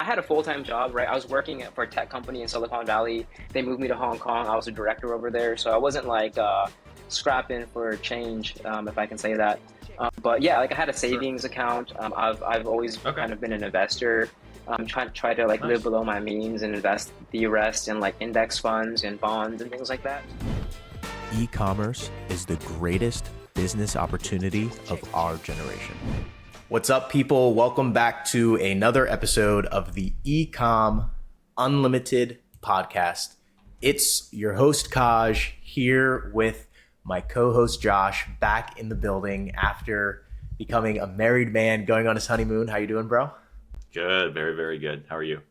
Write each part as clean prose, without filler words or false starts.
had a full-time job, right? I was working for a tech company in Silicon Valley. They moved me to Hong Kong. I was a director over there. So I wasn't like scrapping for change, if I can say that. But yeah, like I had a savings account. I've always kind of been an investor. Try to like live below my means and invest the rest in like index funds and bonds and things like that. E-commerce is the greatest business opportunity of our generation. What's up, people? Welcome back to another episode of the Ecom Unlimited podcast. It's your host, Kaj, here with my co-host, Josh, back in the building after becoming a married man, going on his honeymoon. How you doing, bro? Good. Very, very good. How are you?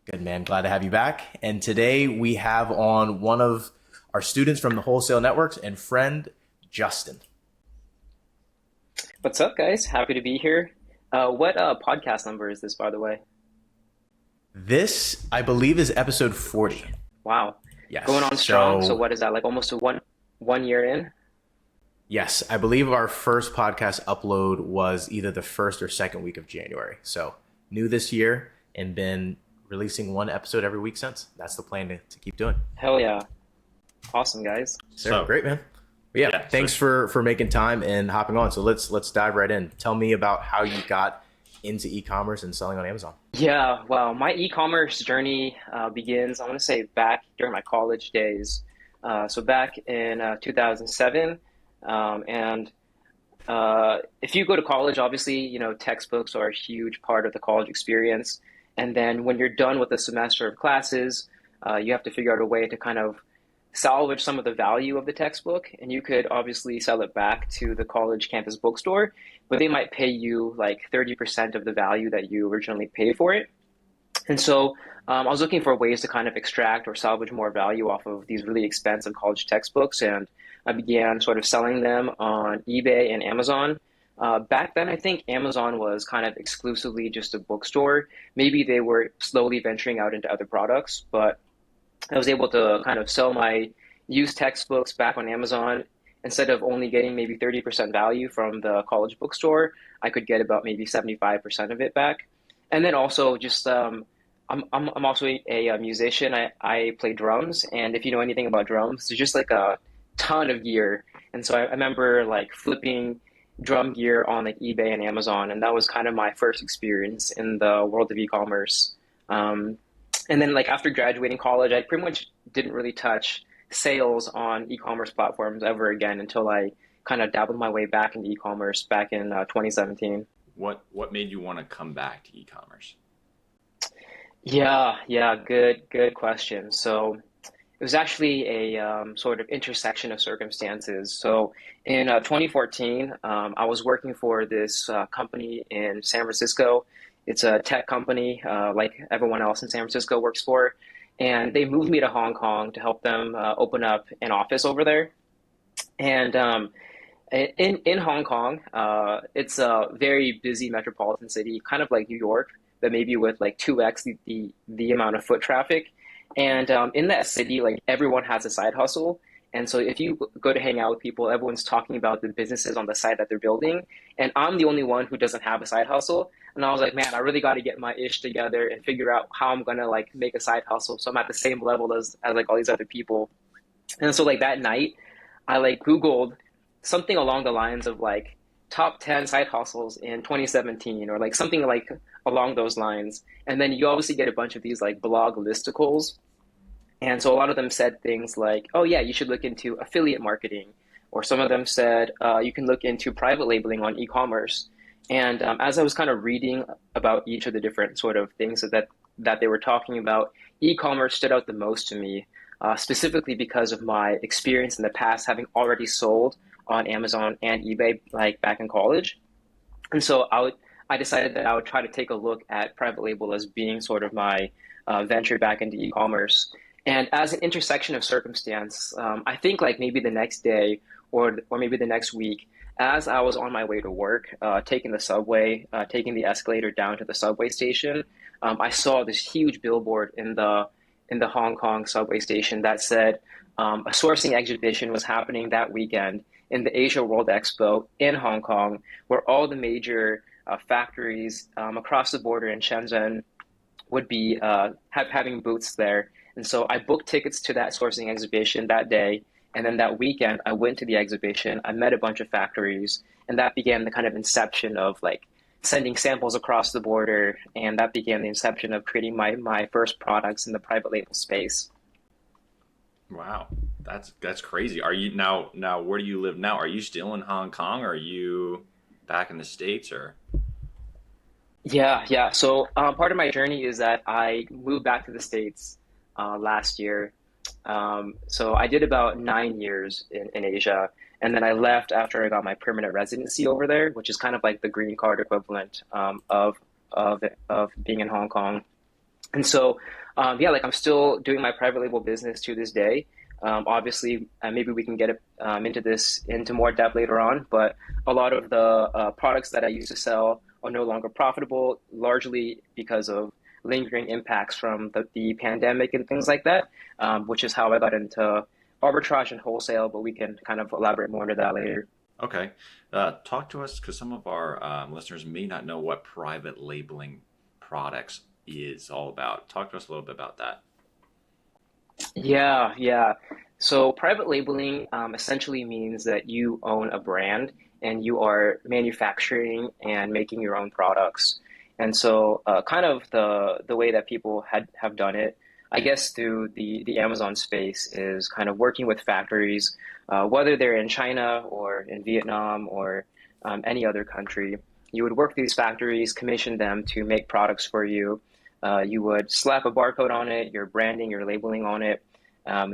Good, man. Glad to have you back. And today we have on one of our students from the Wholesale Network and friend, Justin. What's up, guys? Happy to be here. What podcast number is this, by the way? This, I believe, is episode 40. Wow. Yes. Going on strong. So what is that, like almost a one year in? Yes. I believe our first podcast upload was either the first or second week of January. So new this year and been releasing one episode every week since. That's the plan to keep doing. Hell yeah. Awesome, guys. So great, man. Yeah, thanks for making time and hopping on. So let's dive right in. Tell me about how you got into e-commerce and selling on Amazon. Yeah, well, my e-commerce journey begins, I want to say, back during my college days. So back in 2007. And if you go to college, obviously, you know, textbooks are a huge part of the college experience. And then when you're done with a semester of classes, you have to figure out a way to kind of salvage some of the value of the textbook, and you could obviously sell it back to the college campus bookstore, but they might pay you like 30% of the value that you originally paid for it. And so I was looking for ways to kind of extract or salvage more value off of these really expensive college textbooks, and I began sort of selling them on eBay and Amazon. Back then, I think Amazon was kind of exclusively just a bookstore. Maybe they were slowly venturing out into other products, but I was able to kind of sell my used textbooks back on Amazon. Instead of only getting maybe 30% value from the college bookstore, I could get about maybe 75% of it back. And then also just, I'm also a musician. I play drums. And if you know anything about drums, there's just like a ton of gear. And so I remember like flipping drum gear on like eBay and Amazon. And that was kind of my first experience in the world of e-commerce. And then like after graduating college, I pretty much didn't really touch sales on e-commerce platforms ever again until I kind of dabbled my way back into e-commerce back in 2017. What made you want to come back to e-commerce? Yeah, good question. So it was actually a sort of intersection of circumstances. So in 2014, I was working for this company in San Francisco. It's a tech company like everyone else in San Francisco works for. And they moved me to Hong Kong to help them open up an office over there. And in Hong Kong, it's a very busy metropolitan city, kind of like New York, but maybe with like 2x the amount of foot traffic. And in that city, like everyone has a side hustle. And so if you go to hang out with people, everyone's talking about the businesses on the side that they're building. And I'm the only one who doesn't have a side hustle. And I was like, man, I really got to get my ish together and figure out how I'm going to like make a side hustle. So I'm at the same level as like all these other people. And so like that night, I like Googled something along the lines of like top 10 side hustles in 2017 or like something like along those lines. And then you obviously get a bunch of these like blog listicles. And so a lot of them said things like, oh yeah, you should look into affiliate marketing. Or some of them said, you can look into private labeling on e-commerce. And as I was kind of reading about each of the different sort of things that they were talking about, e-commerce stood out the most to me, specifically because of my experience in the past, having already sold on Amazon and eBay like back in college. And so I decided that I would try to take a look at private label as being sort of my venture back into e-commerce. And as an intersection of circumstance, I think like maybe the next day or maybe the next week, as I was on my way to work, taking the subway, taking the escalator down to the subway station, I saw this huge billboard in the Hong Kong subway station that said a sourcing exhibition was happening that weekend in the Asia World Expo in Hong Kong, where all the major factories across the border in Shenzhen would be having booths there. And so I booked tickets to that sourcing exhibition that day. And then that weekend, I went to the exhibition. I met a bunch of factories, and that began the kind of inception of like sending samples across the border. And that began the inception of creating my first products in the private label space. Wow, that's crazy. Are you now? Where do you live now? Are you still in Hong Kong? Or are you back in the States? Or Yeah, yeah. So part of my journey is that I moved back to the States last year. So I did about 9 years in Asia, and then I left after I got my permanent residency over there, which is kind of like the green card equivalent of being in Hong Kong. And so, yeah, like I'm still doing my private label business to this day. Obviously, maybe we can get into more depth later on, but a lot of the products that I used to sell are no longer profitable, largely because of lingering impacts from the pandemic and things like that, which is how I got into arbitrage and wholesale, but we can kind of elaborate more into that later. okay, talk to us because some of our listeners may not know what private labeling products is all about. Talk to us a little bit about that. Yeah, yeah. So private labeling essentially means that you own a brand and you are manufacturing and making your own products. And so kind of the way that people have done it, I guess through the Amazon space is kind of working with factories, whether they're in China or in Vietnam or any other country. You would work with these factories, commission them to make products for you. You would slap a barcode on it, your branding, your labeling on it.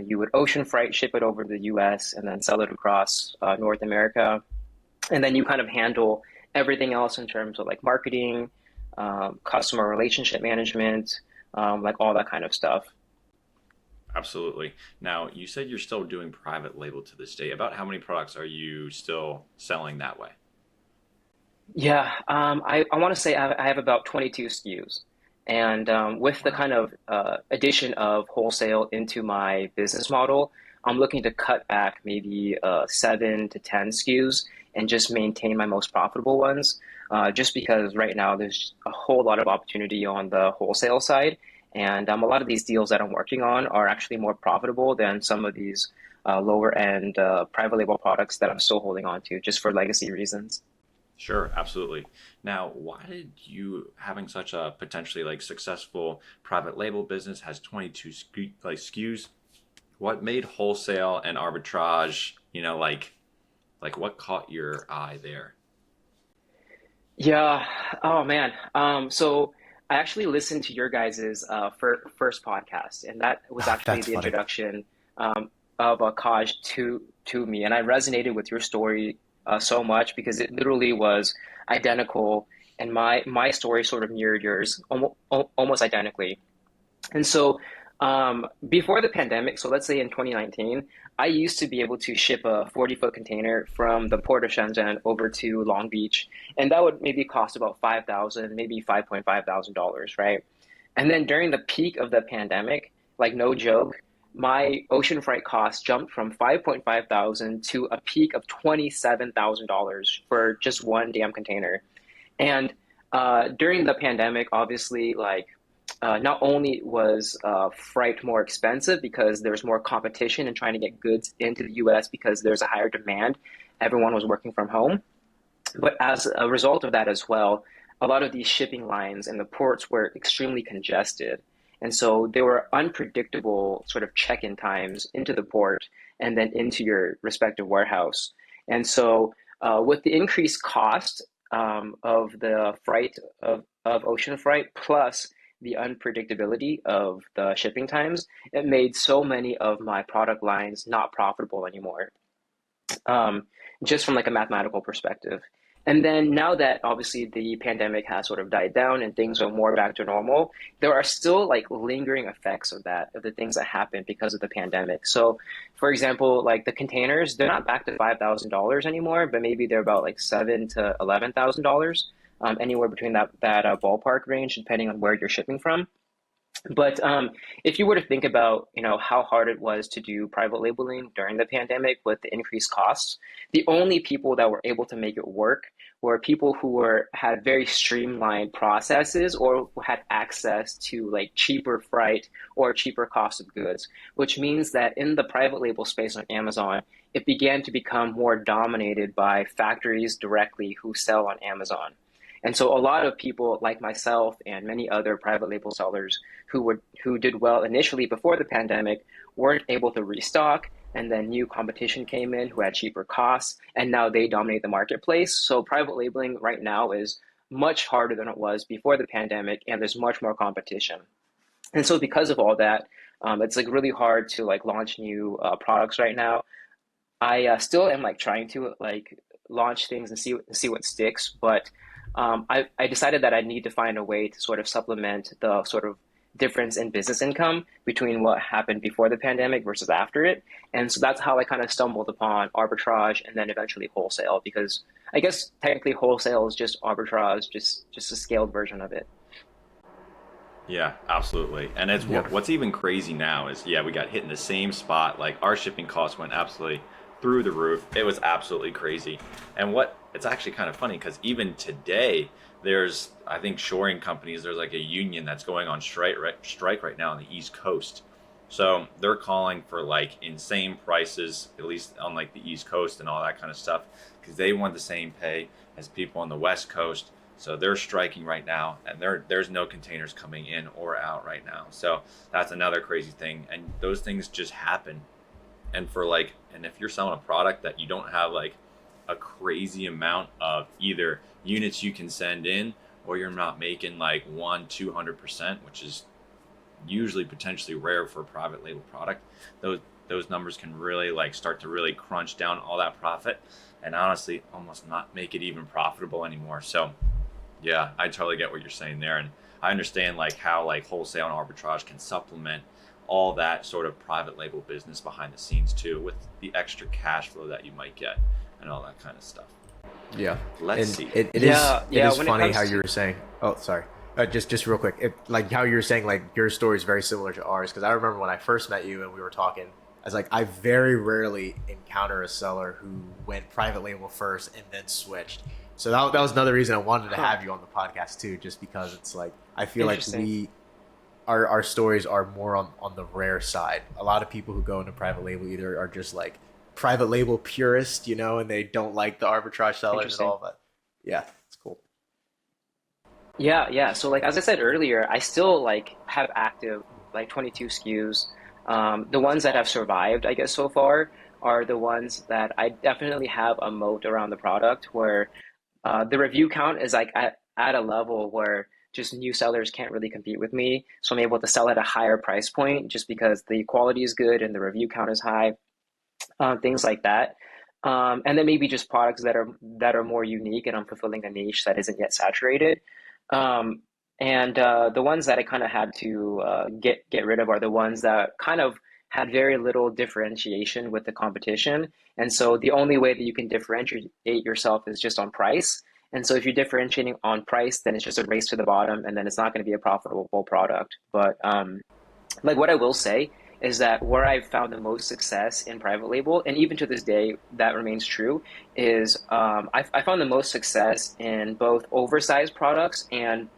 You would ocean freight, ship it over to the US, and then sell it across North America. And then you kind of handle everything else in terms of like marketing, customer relationship management, like all that kind of stuff. Absolutely. Now, you said you're still doing private label to this day. About how many products are you still selling that way? Yeah, I want to say I have about 22 SKUs. And with the Wow. kind of addition of wholesale into my business model, I'm looking to cut back maybe 7 to 10 SKUs and just maintain my most profitable ones. Just because right now there's a whole lot of opportunity on the wholesale side. And a lot of these deals that I'm working on are actually more profitable than some of these lower end private label products that I'm still holding on to just for legacy reasons. Sure, absolutely. Now, why did you having such a potentially like successful private label business has 22 SKUs? What made wholesale and arbitrage, like what caught your eye there? Yeah. Oh man. So I actually listened to your guys's first podcast, and that was actually That's the funny. introduction of Kaj to me, and I resonated with your story so much because it literally was identical, and my story sort of mirrored yours almost identically. And so before the pandemic, so let's say in 2019, I used to be able to ship a 40-foot container from the port of Shenzhen over to Long Beach, and that would maybe cost about 5,000, maybe 5.5 thousand dollars, right? And then during the peak of the pandemic, like no joke, my ocean freight cost jumped from 5.5 thousand to a peak of $27,000 for just one damn container. And during the pandemic, obviously, like not only was freight more expensive because there's more competition in trying to get goods into the US because there's a higher demand, everyone was working from home. But as a result of that as well, a lot of these shipping lines and the ports were extremely congested. And so there were unpredictable sort of check-in times into the port and then into your respective warehouse. And so with the increased cost of the freight of ocean freight plus the unpredictability of the shipping times, it made so many of my product lines not profitable anymore, um, just from like a mathematical perspective. And then now that obviously the pandemic has sort of died down and things are more back to normal, there are still like lingering effects of that, of the things that happened because of the pandemic. So, for example, like the containers, they're not back to $5,000 anymore, but maybe they're about like $7,000 to $11,000, anywhere between that ballpark range, depending on where you're shipping from. But if you were to think about, how hard it was to do private labeling during the pandemic with the increased costs, the only people that were able to make it work were people who had very streamlined processes or who had access to like cheaper freight or cheaper cost of goods, which means that in the private label space on Amazon, it began to become more dominated by factories directly who sell on Amazon. And so a lot of people like myself and many other private label sellers who did well initially before the pandemic weren't able to restock, and then new competition came in who had cheaper costs, and now they dominate the marketplace. So private labeling right now is much harder than it was before the pandemic, and there's much more competition. And so because of all that, it's like really hard to like launch new products right now. I still am like trying to like launch things and see what sticks, but I decided that I need to find a way to sort of supplement the sort of difference in business income between what happened before the pandemic versus after it. And so that's how I kind of stumbled upon arbitrage and then eventually wholesale, because I guess technically wholesale is just arbitrage, just a scaled version of it. Yeah, absolutely. And it's Yeah. what's even crazy now is, yeah, we got hit in the same spot. Like our shipping costs went absolutely through the roof. It was absolutely crazy. And what it's actually kind of funny because even today, there's, I think, shoring companies, there's like a union that's going on strike right now on the East Coast. So they're calling for like insane prices, at least on like the East Coast and all that kind of stuff, because they want the same pay as people on the West Coast. So they're striking right now, and there's no containers coming in or out right now. So that's another crazy thing, and those things just happen. And for like, and if you're selling a product that you don't have like a crazy amount of either units you can send in, or you're not making like 200%, which is usually potentially rare for a private label product, those numbers can really like start to really crunch down all that profit, and honestly almost not make it even profitable anymore. So yeah, I totally get what you're saying there, and I understand like how like wholesale and arbitrage can supplement all that sort of private label business behind the scenes too, with the extra cash flow that you might get and all that kind of stuff. Yeah, Let's and see. it is When it funny comes how you to were saying. Oh, sorry. Just real quick, like how you were saying, like your story is very similar to ours. Because I remember when I first met you and we were talking, I was like, I very rarely encounter a seller who went private label first and then switched. So that was another reason I wanted to Huh. have you on the podcast too, just because it's like I feel like Interesting. our stories are more on the rare side. A lot of people who go into private label either are just like private label purists, and they don't like the arbitrage sellers at Interesting. all. But yeah, it's cool. Yeah, yeah. So like as I said earlier, I still like have active like 22 SKUs. The ones That's that have awesome. survived, I guess, so far are the ones that I definitely have a moat around the product where the review count is like at a level where just new sellers can't really compete with me. So I'm able to sell at a higher price point just because the quality is good and the review count is high, things like that. And then maybe just products that are more unique and I'm fulfilling a niche that isn't yet saturated. Um, and the ones that I kind of had to get rid of are the ones that kind of had very little differentiation with the competition. And so the only way that you can differentiate yourself is just on price. And so if you're differentiating on price, then it's just a race to the bottom, and then it's not going to be a profitable product. But like what I will say is that where I've found the most success in private label, and even to this day that remains true, is I found the most success in both oversized products and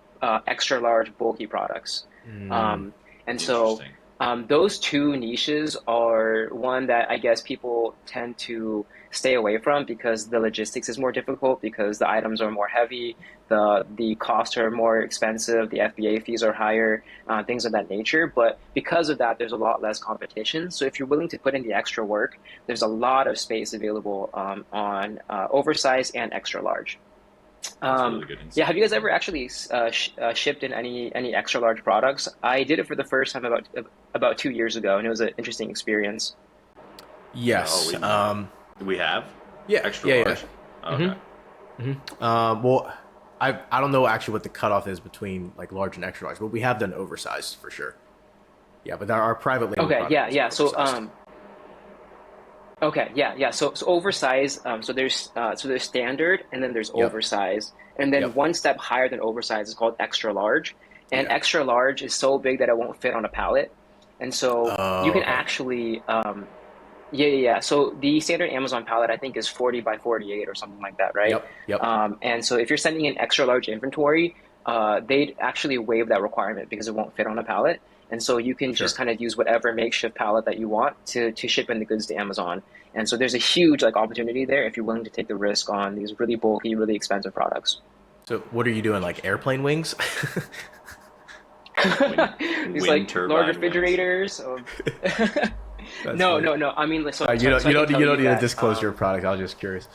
extra large bulky products. Mm, Um, and so Interesting. those two niches are one that I guess people tend to stay away from because the logistics is more difficult because the items are more heavy, the costs are more expensive, the FBA fees are higher, things of that nature. But because of that, there's a lot less competition. So if you're willing to put in the extra work, there's a lot of space available on oversized and extra large. That's Um, really good yeah, have insight. you guys ever actually shipped in any extra large products? I did it for the first time about 2 years ago, and it was an interesting experience. No, yes. we have Yeah. extra Yeah. Yeah. large. Okay. Well, I don't know actually what the cutoff is between like large and extra large, but we have done oversized for sure. Yeah, but our private label Okay, product yeah, is yeah. So oversized. okay, yeah, yeah. So oversized. So there's standard, and then there's Yep. oversized, and then Yep. one step higher than oversized is called extra large. and Yeah. extra large is so big that it won't fit on a pallet. And so you Oh, can okay. actually, yeah. So the standard Amazon pallet, I think, is 40 by 48 or something like that, right? Yep. Yep. And so if you're sending in extra large inventory, they'd actually waive that requirement because it won't fit on a pallet. And so you can just Sure. kind of use whatever makeshift pallet that you want to ship in the goods to Amazon. And so there's a huge like opportunity there if you're willing to take the risk on these really bulky, really expensive products. So what are you doing? Like airplane wings? Wind, These wind like large turbine wings. refrigerators. That's No, funny. no, no. I mean, like, You don't so I can tell you you don't need to that. disclose your product. I was just curious.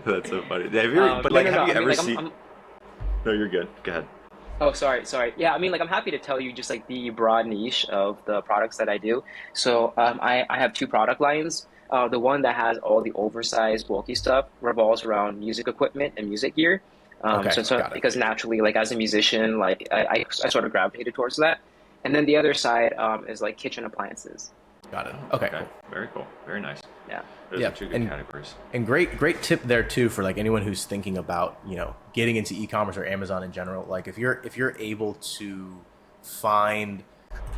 That's so funny. Have you ever, but No, like, no, no. have you I mean, ever like, seen? No, you're good. Go ahead. oh, sorry. Yeah, I mean, like, I'm happy to tell you just like the broad niche of the products that I do. So, I have two product lines. The one that has all the oversized, bulky stuff revolves around music equipment and music gear. Okay, So got it. because naturally, like as a musician, like I sort of gravitated towards that. And then the other side, is like kitchen appliances. Got it. Oh, Okay, okay. cool. Very cool. Very nice. Yeah. Those Yeah, are two good and categories. great tip there too for like anyone who's thinking about, getting into e-commerce or Amazon in general. Like if you're able to find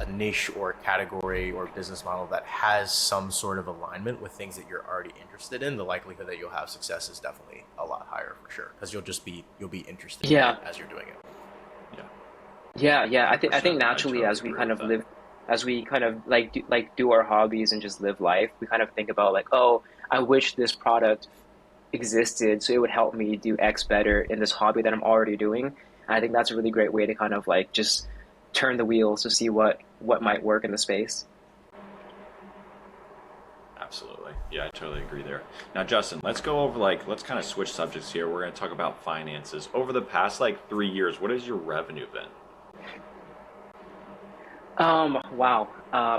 a niche or category or business model that has some sort of alignment with things that you're already interested in, the likelihood that you'll have success is definitely a lot higher for sure because you'll be interested in it Yeah. as you're doing it. Yeah, Yeah. I think 100%. I naturally totally as we agree kind with of that. live, as we kind of like do our hobbies and just live life, we kind of think about like, oh, I wish this product existed so it would help me do X better in this hobby that I'm already doing. And I think that's a really great way to kind of like just turn the wheels to see what might work in the space. Absolutely. Yeah, I totally agree there. Now, Justin, let's go over let's kind of switch subjects here. We're going to talk about finances. Over the past 3 years, what has your revenue been? Wow.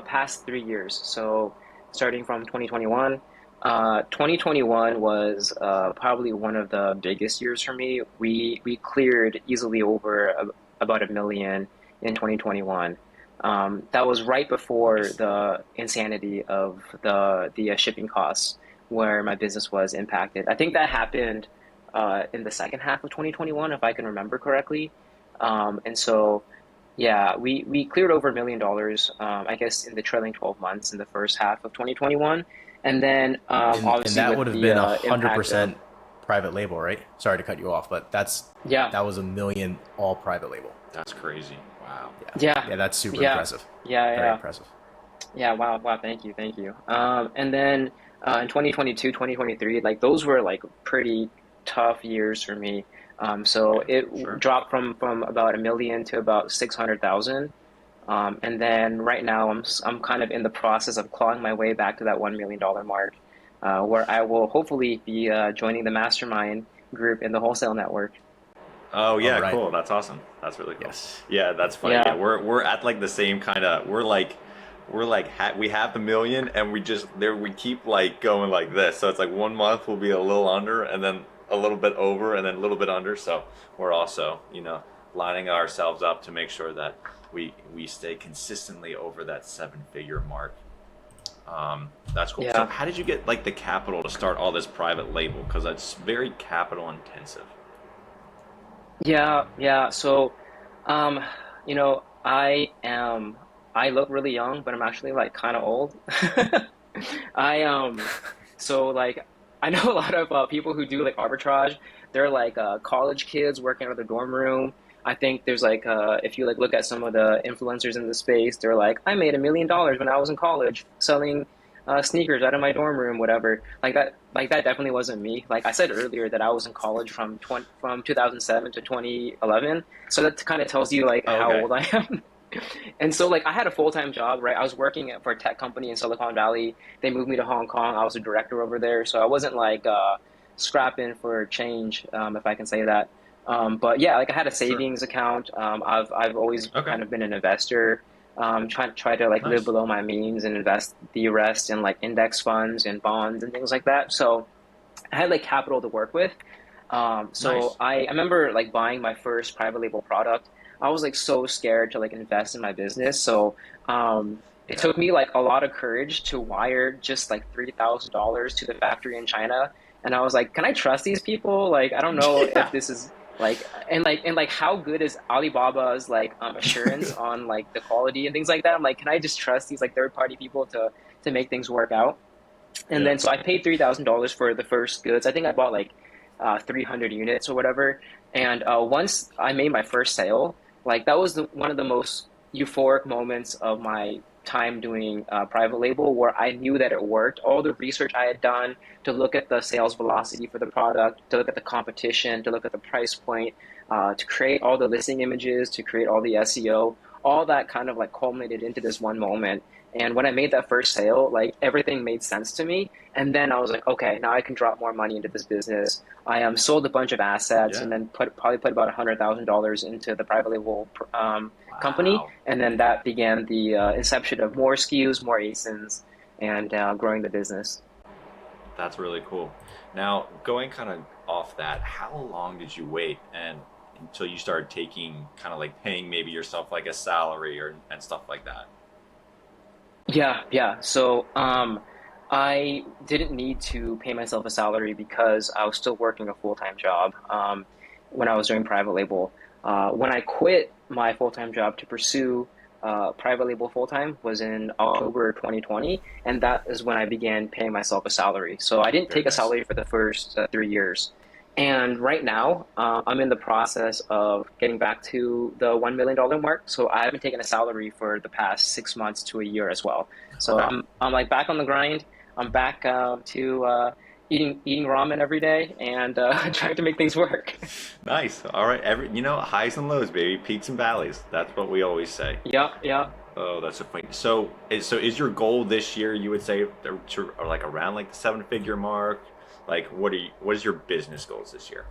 Past 3 years. So starting from 2021, 2021 was probably one of the biggest years for me. We cleared easily over about 1 million in 2021. That was right before Nice. the insanity of the shipping costs, where my business was impacted. I think that happened in the second half of 2021, if I can remember correctly. And so. Yeah, we cleared over $1 million, I guess, in the trailing 12 months in the first half of 2021. And then And obviously that with would have the been a hundred impact of, percent private label, right? Sorry to cut you off, but yeah, that was 1 million all private label. That's crazy. Wow. Yeah. yeah, Yeah, that's super yeah, impressive. Very yeah. impressive. Yeah, wow, thank you. And then in 2022, 2023, like those were like pretty tough years for me. So Yeah, it for sure. dropped from about 1 million to about 600,000. And then right now I'm kind of in the process of clawing my way back to that $1 million mark, where I will hopefully be joining the mastermind group in the wholesale network. Oh All yeah, right. cool. That's awesome. That's really cool. Yes. Yeah, that's funny. Yeah, Yeah. we're at the same kind of. We have the million, and we keep going like this. So it's like 1 month will be a little under, and then a little bit over, and then a little bit under. So we're also lining ourselves up to make sure that we stay consistently over that 7-figure mark. That's cool. So Yeah. how did you get the capital to start all this private label? Because it's very capital intensive. Yeah. So, um, I look really young, but I'm actually like kind of old. I so like I know a lot of people who do like arbitrage. They're like college kids working out of the dorm room. I think there's like if you like look at some of the influencers in the space, they're like, I made $1 million when I was in college selling sneakers out of my dorm room, whatever. Like that definitely wasn't me. Like I said earlier, that I was in college from 2007 to 2011. So that kind of tells you like Oh, how okay. old I am. And so like I had a full-time job, right? I was working for a tech company in Silicon Valley. They moved me to Hong Kong. I was a director over there. So I wasn't like scrapping for change, if I can say that. But yeah, like I had a Sure. savings account. I've always Okay. kind of been an investor. Try to like live Nice. below my means and invest the rest in like index funds and bonds and things like that. So I had like capital to work with. So Nice. I remember like buying my first private label product. I was like so scared to like invest in my business. So it Yeah. took me like a lot of courage to wire just like $3,000 to the factory in China. And I was like, can I trust these people? Like, I don't know if Yeah. this is And how good is Alibaba's like assurance on like the quality and things like that? I'm like, can I just trust these like third party people to make things work out? And Yeah. then so I paid $3,000 for the first goods. I think I bought like 300 units or whatever. And once I made my first sale, like that was one of the most euphoric moments of my time doing private label, where I knew that it worked. All the research I had done to look at the sales velocity for the product, to look at the competition, to look at the price point, to create all the listing images, to create all the SEO, all that kind of like culminated into this one moment. And when I made that first sale, like everything made sense to me. And then I was like, okay, now I can drop more money into this business. I sold a bunch of assets and Yeah. then probably put about $100,000 into the private label company. Wow. And then that began the inception of more SKUs, more ASINs, and growing the business. That's really cool. Now, going kind of off that, how long did you wait and until you started taking kind of like paying maybe yourself like a salary or and stuff like that? Yeah, yeah. So I didn't need to pay myself a salary because I was still working a full-time job when I was doing private label. When I quit my full-time job to pursue private label full-time was in October 2020, and that is when I began paying myself a salary. So I didn't Very take a nice. salary for the first 3 years. And right now, I'm in the process of getting back to the $1 million mark. So I haven't taken a salary for the past 6 months to a year as well. So Okay. I'm like back on the grind. I'm back to eating ramen every day and trying to make things work. Nice. All right. Highs and lows, baby, peaks and valleys. That's what we always say. Yeah, yeah. Oh, that's so funny. So is your goal this year? You would say or like around like the seven-figure mark? Like, what is your business goals this year?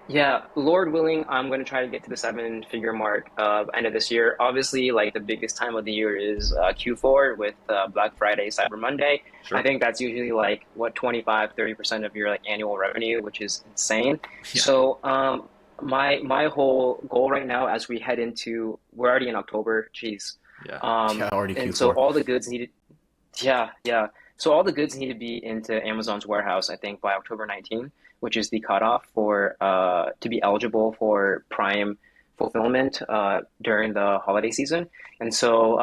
Yeah, Lord willing, I'm going to try to get to the seven-figure mark end of this year. Obviously, like the biggest time of the year is Q4 with Black Friday, Cyber Monday. I Sure. think that's usually like what 25-30% of your like annual revenue, which is insane. Yeah. So my whole goal right now, as we head into, we're already in October, geez. Yeah. Yeah, already And so Q4. all the goods needed, yeah, yeah. So all the goods need to be into Amazon's warehouse, I think, by October 19th, which is the cutoff for to be eligible for Prime fulfillment during the holiday season. And so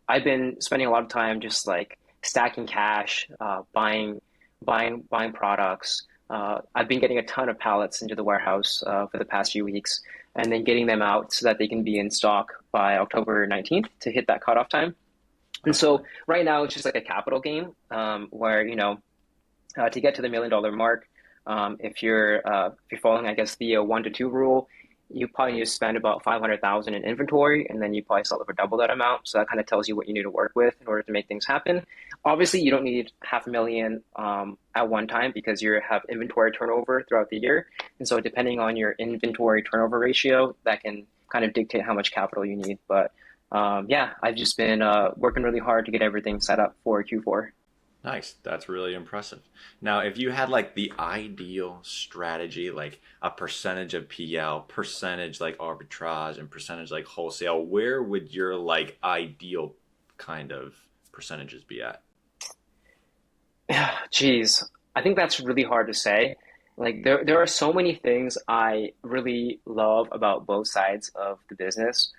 I've been spending a lot of time just like stacking cash, buying products. I've been getting a ton of pallets into the warehouse for the past few weeks, and then getting them out so that they can be in stock by October 19th to hit that cutoff time. And Okay. so right now it's just like a capital game where to get to the $1 million mark, if you're following, I guess, the 1 to 2 rule, you probably need to spend about 500,000 in inventory, and then you probably sell it for double that amount. So that kind of tells you what you need to work with in order to make things happen. Obviously, you don't need 500,000 at one time because you have inventory turnover throughout the year, and so depending on your inventory turnover ratio, that can kind of dictate how much capital you need. But yeah, I've just been working really hard to get everything set up for Q4. Nice. That's really impressive. Now, if you had like the ideal strategy, like a percentage of PL, percentage like arbitrage, and percentage like wholesale, where would your like ideal kind of percentages be at? Geez, I think that's really hard to say. Like there are so many things I really love about both sides of the business.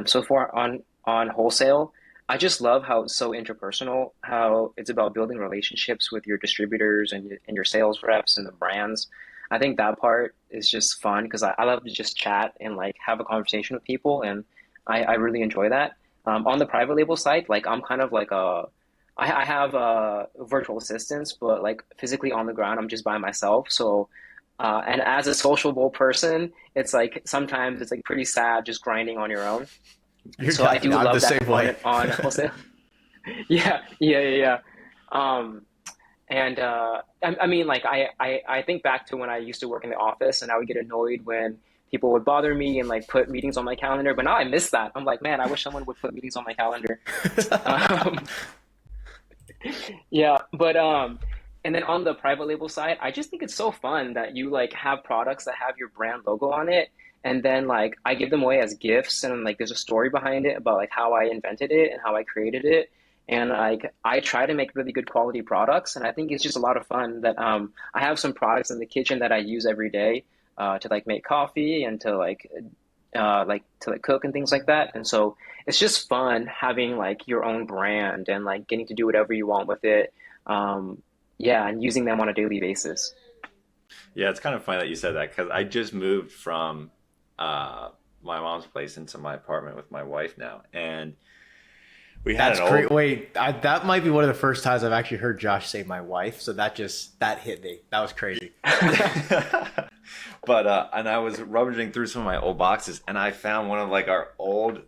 So far on wholesale, I just love how it's so interpersonal, how it's about building relationships with your distributors and your sales reps and the brands. I think that part is just fun because I love to just chat and like have a conversation with people, and I really enjoy that. On the private label side, like I'm kind of like I have virtual assistants, but like physically on the ground, I'm just by myself. So, and as a sociable person, it's like sometimes it's like pretty sad just grinding on your own. And You're so I definitely, do I'm the love that same way. component on wholesale. Yeah, yeah, yeah, yeah. Um, and I mean, like I think back to when I used to work in the office, and I would get annoyed when people would bother me and like put meetings on my calendar. But now I miss that. I'm like, man, I wish someone would put meetings on my calendar. Um, Yeah, but and then on the private label side, I just think it's so fun that you like have products that have your brand logo on it, and then like I give them away as gifts, and like there's a story behind it about like how I invented it and how I created it, and like I try to make really good quality products, and I think it's just a lot of fun that I have some products in the kitchen that I use every day. to like make coffee and to like cook and things like that. And so it's just fun having like your own brand and like getting to do whatever you want with it. Yeah, and using them on a daily basis. Yeah, it's kind of funny that you said that because I just moved from my mom's place into my apartment with my wife now, and we had That's an great. old. Wait, that might be one of the first times I've actually heard Josh say my wife. So that hit me. That was crazy. But and I was rummaging through some of my old boxes, and I found one of like our old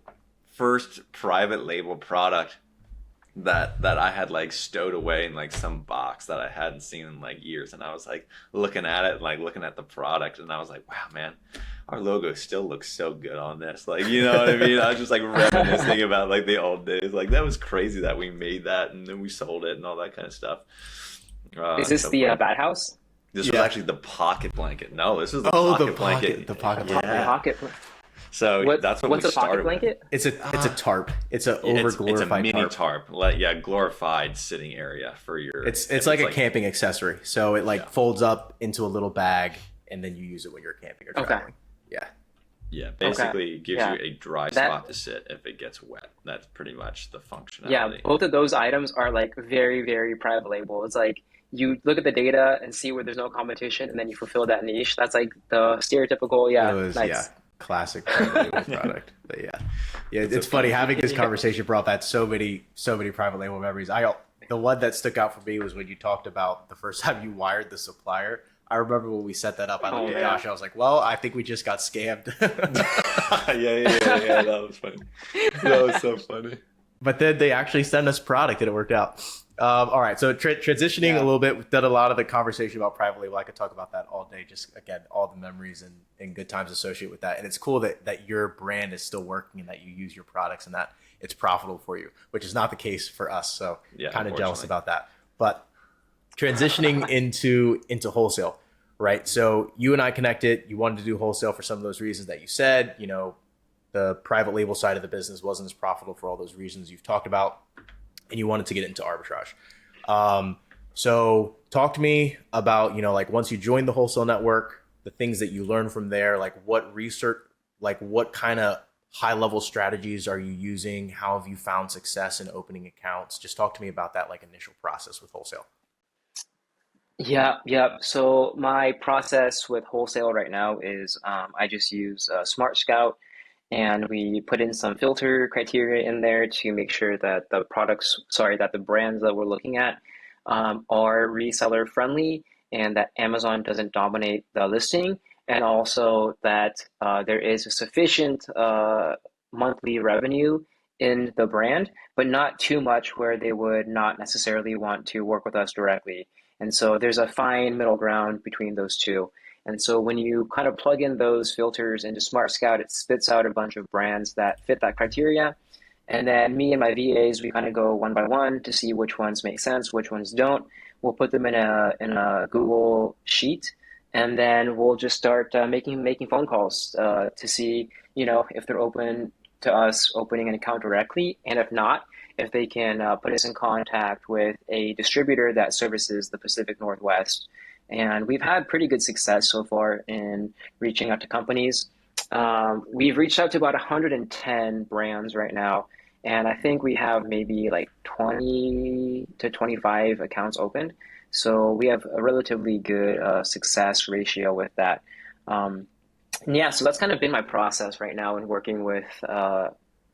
first private label product that I had like stowed away in like some box that I hadn't seen in like years, and I was like looking at it, like looking at the product, and I was like, wow, man, our logo still looks so good on this. Like, you know what I mean? I was just like reminiscing about like the old days. Like that was crazy that we made that and then we sold it and all that kind of stuff. Is this So the funny. Bat House? This was Yeah. actually the pocket blanket. No, this was the Oh, pocket blanket. the pocket The blanket. Yeah. pocket. So that's what What's we a pocket started with. blanket? It's a tarp. It's a It's a over-glorified mini tarp. tarp. Like, yeah, glorified sitting area for your. It's like a camping accessory. So it like Yeah. folds up into a little bag, and then you use it when you're camping or Okay. traveling. Yeah. Yeah, basically it gives Yeah. you a dry That- spot to sit if it gets wet. That's pretty much the functionality. Yeah, both of those items are like very, very private label. It's like you look at the data and see where there's no competition, and then you fulfill that niche. That's like the stereotypical, It was nice. classic private label product. But yeah, it's a funny having this Yeah. conversation brought back so many private label memories. The one that stuck out for me was when you talked about the first time you wired the supplier. I remember when we set that up. I looked at yeah. Josh. I was like, "Well, I think we just got scammed." yeah. That was funny. That was so funny. But then they actually sent us product, and it worked out. All right, so transitioning a little bit, we've done a lot of the conversation about private label. I could talk about that all day. Just again, all the memories and good times associated with that. And it's cool that your brand is still working and that you use your products and that it's profitable for you, which is not the case for us. So Yeah, kind of jealous unfortunately. about that. But transitioning into wholesale, right? So you and I connected. You wanted to do wholesale for some of those reasons that you said. You know, the private label side of the business wasn't as profitable for all those reasons you've talked about, and you wanted to get into arbitrage. So talk to me about, you know, like once you joined the wholesale network, the things that you learned from there, like what research, like what kind of high level strategies are you using? How have you found success in opening accounts? Just talk to me about that like initial process with wholesale. Yeah. So my process with wholesale right now is I just use Smart Scout, and we put in some filter criteria in there to make sure that that the brands that we're looking at are reseller friendly, and that Amazon doesn't dominate the listing, and also that there is a sufficient monthly revenue in the brand, but not too much where they would not necessarily want to work with us directly. And so there's a fine middle ground between those two. And so when you kind of plug in those filters into Smart Scout, it spits out a bunch of brands that fit that criteria. And then me and my VAs, we kind of go one by one to see which ones make sense, which ones don't. We'll put them in a Google sheet, and then we'll just start making phone calls to see, you know, if they're open to us opening an account directly, and if not, if they can put us in contact with a distributor that services the Pacific Northwest. And we've had pretty good success so far in reaching out to companies. We've reached out to about 110 brands right now, and I think we have maybe like 20 to 25 accounts opened. So we have a relatively good success ratio with that. And yeah, so that's kind of been my process right now in working with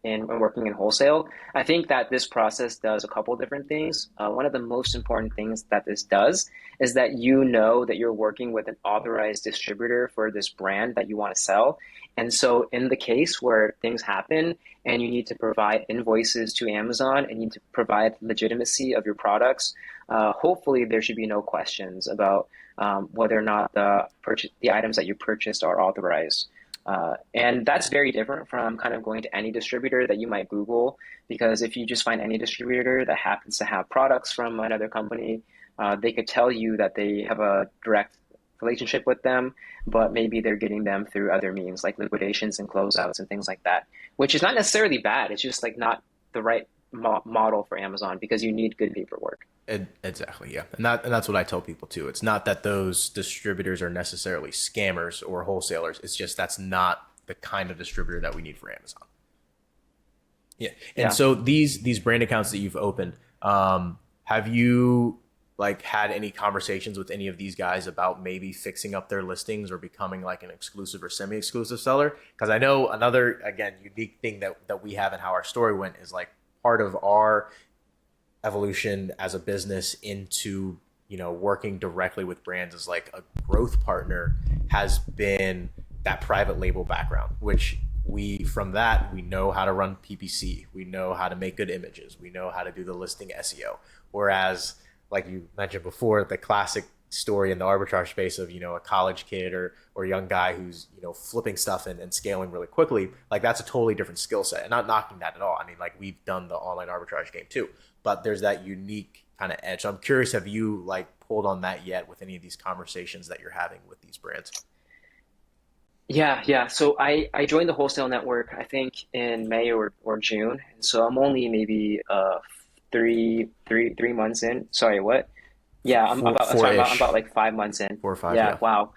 in working in wholesale. I think that this process does a couple different things. One of the most important things that this does is that you know that you're working with an authorized distributor for this brand that you want to sell. And so in the case where things happen and you need to provide invoices to Amazon and you need to provide legitimacy of your products, hopefully there should be no questions about whether or not the items that you purchased are authorized. And that's very different from kind of going to any distributor that you might Google, because if you just find any distributor that happens to have products from another company, they could tell you that they have a direct relationship with them, but maybe they're getting them through other means like liquidations and closeouts and things like that, which is not necessarily bad. It's just like not the right model for Amazon because you need good paperwork. Exactly, yeah, and that's what I tell people too. It's not that those distributors are necessarily scammers or wholesalers. It's just that's not the kind of distributor that we need for Amazon. Yeah, and Yeah. so these brand accounts that you've opened, have you like had any conversations with any of these guys about maybe fixing up their listings or becoming like an exclusive or semi-exclusive seller? Because I know another again unique thing that we have and how our story went is like part of our evolution as a business into working directly with brands as like a growth partner has been that private label background, which we know how to run PPC, we know how to make good images, we know how to do the listing SEO. Whereas like you mentioned before, the classic story in the arbitrage space of a college kid or young guy who's flipping stuff and scaling really quickly, like that's a totally different skill set, and not knocking that at all. I mean, like we've done the online arbitrage game too, but there's that unique kind of edge. So I'm curious, have you like pulled on that yet with any of these conversations that you're having with these brands? Yeah, yeah. So I joined the wholesale network, I think in May or June. And so I'm only maybe 3 months in. Sorry, what? Yeah, I'm Four, about sorry, I'm four-ish, about like 5 months in. 4 or 5, Yeah, yeah. wow.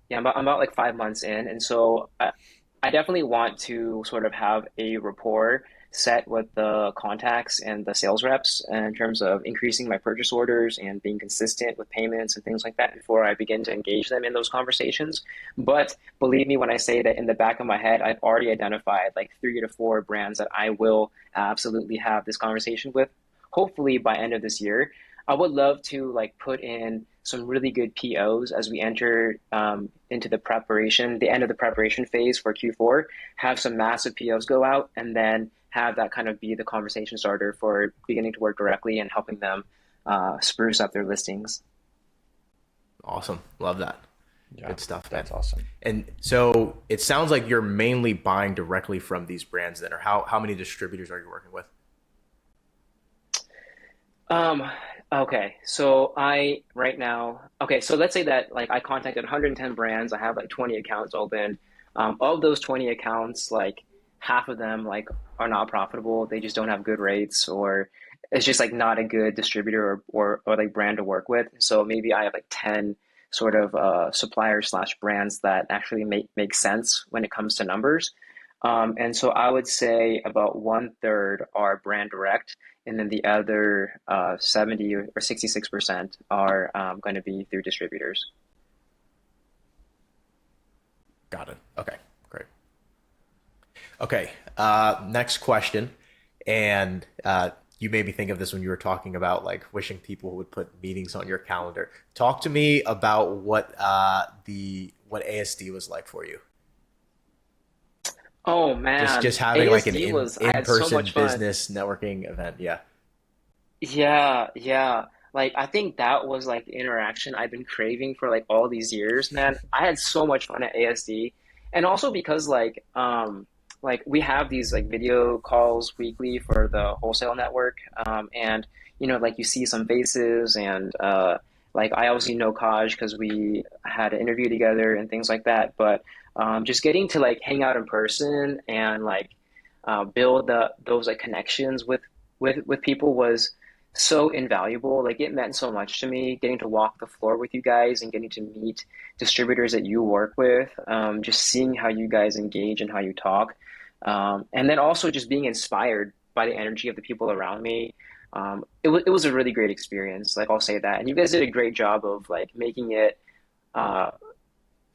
Yeah, I'm about like 5 months in, and so I definitely want to sort of have a rapport set with the contacts and the sales reps in terms of increasing my purchase orders and being consistent with payments and things like that before I begin to engage them in those conversations. But believe me when I say that in the back of my head, I've already identified like 3 to 4 brands that I will absolutely have this conversation with, hopefully by end of this year. I would love to like put in some really good POs as we enter into the end of the preparation phase for Q4, have some massive POs go out, and then have that kind of be the conversation starter for beginning to work directly and helping them spruce up their listings. Awesome, love that. Yeah, Good stuff, man. that's awesome. And so it sounds like you're mainly buying directly from these brands then, or how many distributors are you working with? Um, okay, so I right now, okay, so let's say that like I contacted 110 brands, I have like 20 accounts open. Of those 20 accounts, like half of them like are not profitable. They just don't have good rates, or it's just like not a good distributor or like brand to work with. So maybe I have like 10 sort of suppliers slash brands that actually make sense when it comes to numbers. And so I would say about 1/3 are brand direct, and then the other 70 or 66% are going to be through distributors. Got it. Okay, great. Okay, next question. And you made me think of this when you were talking about like wishing people would put meetings on your calendar. Talk to me about what ASD was like for you. Oh Just man, having like an ASD I had so in-person much fun. business networking event. Yeah. Yeah, yeah. Like I think that was like the interaction I've been craving for like all these years, man. I had so much fun at ASD. And also because like we have these like video calls weekly for the wholesale network. And like you see some faces and like I obviously know Kaj because we had an interview together and things like that. But just getting to like hang out in person and like build those like connections with people was so invaluable. Like it meant so much to me getting to walk the floor with you guys and getting to meet distributors that you work with, just seeing how you guys engage and how you talk. And then also just being inspired by the energy of the people around me. It was a really great experience. Like I'll say that. And you guys did a great job of like making it uh,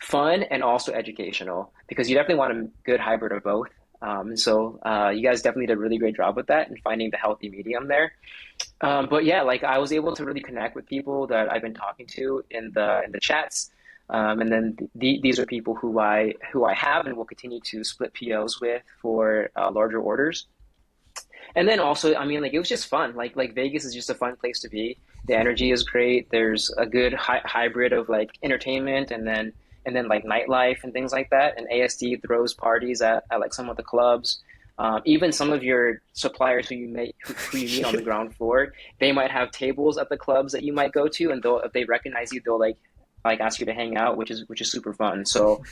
fun and also educational because you definitely want a good hybrid of both. And so you guys definitely did a really great job with that and finding the healthy medium there. But yeah, like I was able to really connect with people that I've been talking to in the chats. And then these are people who I have and will continue to split POs with for larger orders. And then also, I mean, like it was just fun. Like Vegas is just a fun place to be. The energy is great. There's a good hybrid of like entertainment and then like nightlife and things like that. And ASD throws parties at like some of the clubs. Even some of your suppliers who you meet on the ground floor, they might have tables at the clubs that you might go to, and they'll if they recognize you, they'll like ask you to hang out, which is super fun. So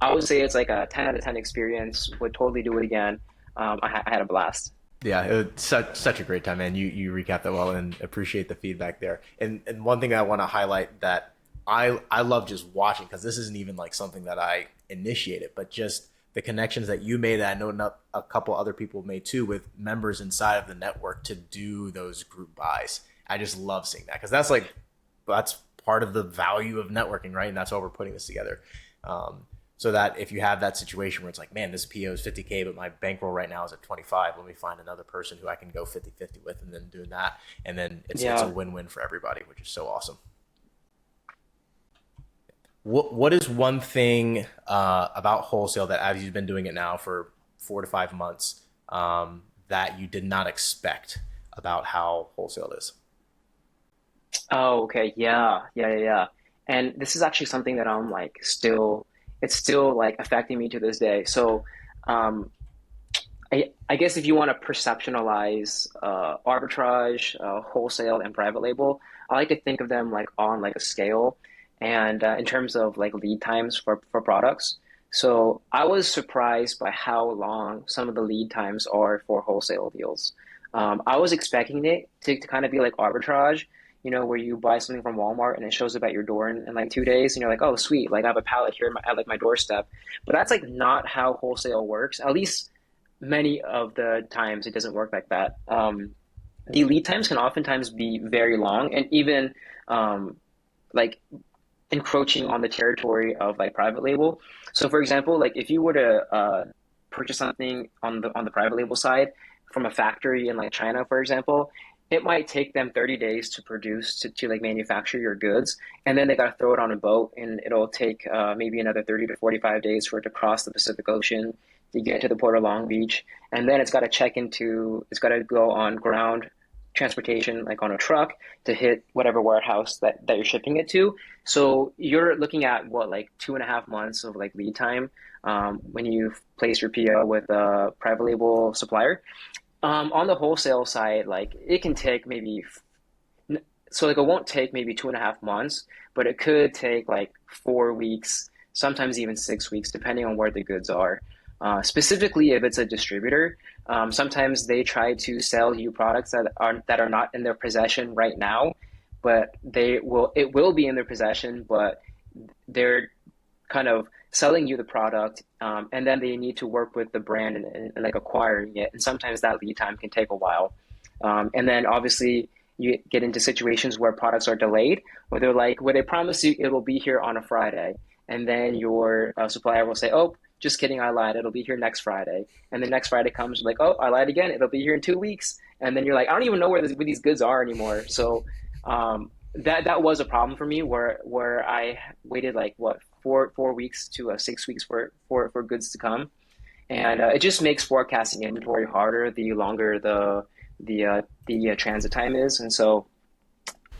I would say it's like a 10 out of 10 experience. Would totally do it again. I had a blast. Yeah, it was such a great time, man. You recapped that well, and appreciate the feedback there. And one thing I want to highlight that I love just watching, because this isn't even like something that I initiated, but just the connections that you made, that I know not a couple other people made too, with members inside of the network to do those group buys. I just love seeing that, because that's part of the value of networking, right? And that's why we're putting this together. So that if you have that situation where it's like, man, this PO is 50K, but my bankroll right now is at 25, let me find another person who I can go 50-50 with, and then doing that. And then it's a Yeah. win-win for everybody, which is so awesome. What is one thing about wholesale that, as you've been doing it now for 4 to 5 months, that you did not expect about how wholesale is? Oh, okay. Yeah, yeah, yeah, yeah. And this is actually something that I'm like it's still like affecting me to this day. So, um, I guess if you want to perceptualize arbitrage, wholesale, and private label, I like to think of them like on like a scale, and in terms of like lead times for products. So I was surprised by how long some of the lead times are for wholesale deals. I was expecting it to kind of be like arbitrage, where you buy something from Walmart and it shows up at your door in like 2 days, and you're like, oh, sweet, like I have a pallet here at like my doorstep. But that's like not how wholesale works. At least many of the times it doesn't work like that. The lead times can oftentimes be very long, and even like encroaching on the territory of like private label. So for example, like if you were to purchase something on the private label side from a factory in like China, for example, it might take them 30 days to produce to like manufacture your goods, and then they got to throw it on a boat, and it'll take maybe another 30 to 45 days for it to cross the Pacific Ocean to get to the port of Long Beach, and then it's got to go on ground transportation, like on a truck, to hit whatever warehouse that you're shipping it to. So you're looking at what, like 2.5 months of like lead time when you place your PO with a private label supplier. On the wholesale side, like it can take maybe so like it won't take maybe 2.5 months, but it could take like 4 weeks, sometimes even 6 weeks, depending on where the goods are. Specifically, if it's a distributor, sometimes they try to sell you products that are not in their possession right now, but it will be in their possession, but they're kind of selling you the product, and then they need to work with the brand and like acquiring it. And sometimes that lead time can take a while. And then obviously you get into situations where products are delayed, where they promise you it will be here on a Friday, and then your supplier will say, "Oh, just kidding, I lied. It'll be here next Friday." And the next Friday comes, like, "Oh, I lied again. It'll be here in 2 weeks." And then you're like, "I don't even know where these goods are anymore." So that was a problem for me, where I waited like what 4 weeks to 6 weeks for goods to come, and it just makes forecasting inventory harder the longer the transit time is. And so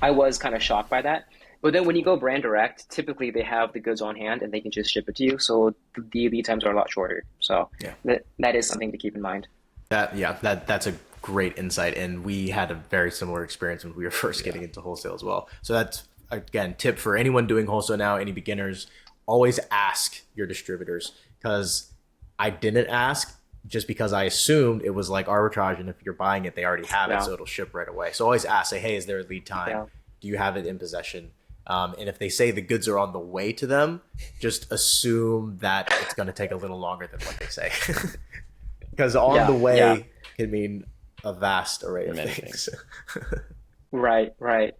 I was kind of shocked by that. But then when you go brand direct, typically they have the goods on hand and they can just ship it to you. So the lead times are a lot shorter. So Yeah. that is something to keep in mind. That's a great insight, and we had a very similar experience when we were first getting into wholesale as well. So that's, again, tip for anyone doing wholesale now, any beginners: always ask your distributors, because I didn't ask just because I assumed it was like arbitrage, and if you're buying it, they already have it, Yeah. so it'll ship right away. So always ask, say, hey, is there a lead time? Yeah. Do you have it in possession? And if they say the goods are on the way to them, just assume that it's going to take a little longer than what they say. Because on Yeah. the way Yeah. can mean a vast array of Many things. Right. Right.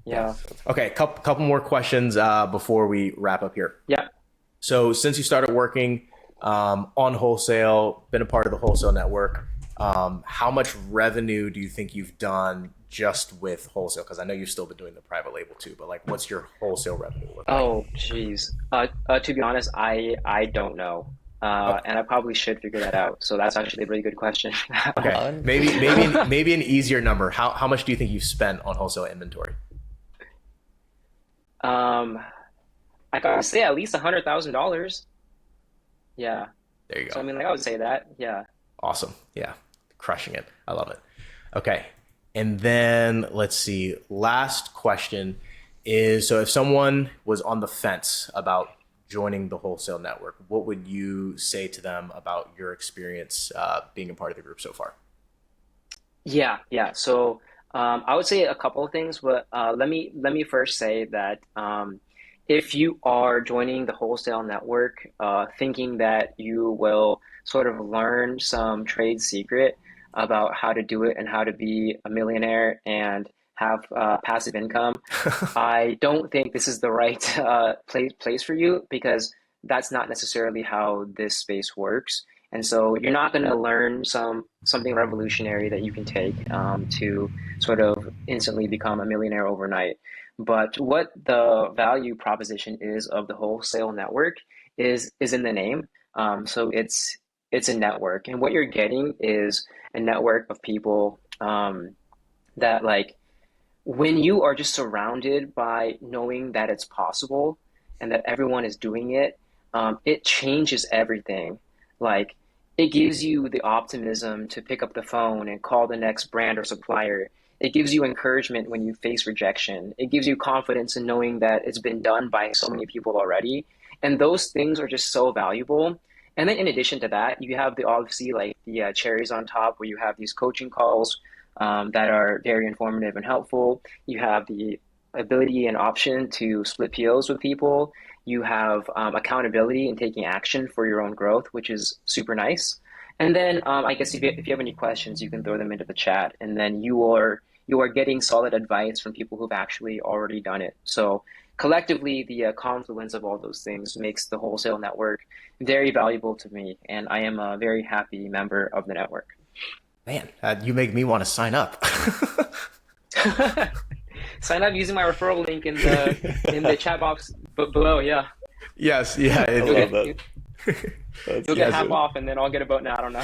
Yeah. Okay, couple more questions before we wrap up here. Yeah. So since you started working on wholesale, been a part of the wholesale network, how much revenue do you think you've done just with wholesale? Because I know you've still been doing the private label too, but like, what's your wholesale revenue look like? Oh, geez. To be honest, I don't know. Okay, And I probably should figure that out. So that's actually a really good question. okay. None. Maybe an easier number. How much do you think you've spent on wholesale inventory? Um, I gotta say at least $100,000. Yeah. There you So I go. mean, like I would say that. Yeah. Awesome. Yeah, crushing it. I love it. Okay. And then let's see. Last question is, so if someone was on the fence about joining the wholesale network, what would you say to them about your experience being a part of the group so far? Yeah. So I would say a couple of things, but let me first say that if you are joining the wholesale network, thinking that you will sort of learn some trade secret about how to do it and how to be a millionaire and have passive income, I don't think this is the right place for you because that's not necessarily how this space works. And so you're not going to learn something revolutionary that you can take to sort of instantly become a millionaire overnight. But what the value proposition is of the wholesale network is in the name. So it's a network, and what you're getting is a network of people that like when you are just surrounded by knowing that it's possible and that everyone is doing it, it changes everything. Like it gives you the optimism to pick up the phone and call the next brand or supplier. It gives you encouragement when you face rejection. It gives you confidence in knowing that it's been done by so many people already. And those things are just so valuable. And then in addition to that, you have the obviously like the cherries on top where you have these coaching calls that are very informative and helpful. You have the ability and option to split POs with people. You have accountability and taking action for your own growth, which is super nice. And then I guess if you have any questions, you can throw them into the chat. And then you are getting solid advice from people who've actually already done it. So collectively, the confluence of all those things makes the wholesale network very valuable to me, and I am a very happy member of the network. Man, you make me want to sign up. Sign up using my referral link in the chat box below. Yeah, Yes, yeah. I you'll love get that. you'll get half off, and then I'll get a boat. Now I don't know.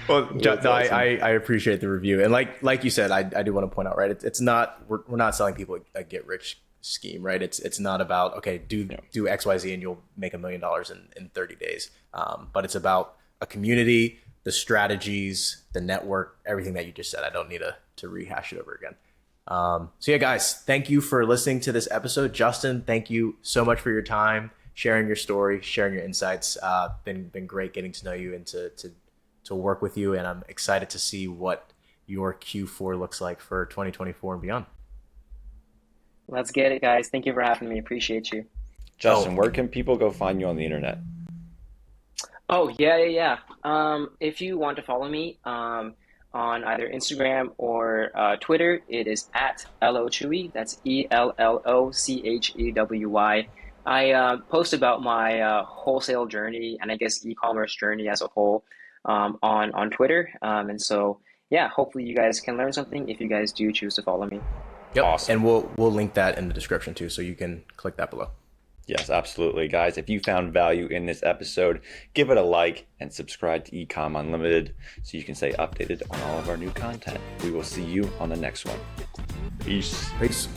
Well, That's no, awesome. I appreciate the review, and like you said, I do want to point out, right? It's not we're not selling people a get rich scheme, right? It's not about okay, do XYZ and you'll make $1 million in 30 days, but it's about a community, the strategies, the network, everything that you just said. I don't need to rehash it over again. So yeah, guys, thank you for listening to this episode. Justin, thank you so much for your time, sharing your story, sharing your insights. Been great getting to know you and to work with you, and I'm excited to see what your Q4 looks like for 2024 and beyond. Let's get it, guys. Thank you for having me. Appreciate you. Justin, where can people go find you on the internet? Oh, yeah. If you want to follow me on either Instagram or Twitter, it is at LOCHEWY. That's ELLOCHEWY. I post about my wholesale journey and I guess e-commerce journey as a whole on Twitter. And so, yeah, hopefully you guys can learn something if you guys do choose to follow me. Yep. Awesome. And we'll link that in the description too, so you can click that below. Yes, absolutely. Guys, if you found value in this episode, give it a like and subscribe to Ecom Unlimited so you can stay updated on all of our new content. We will see you on the next one. Peace. Peace.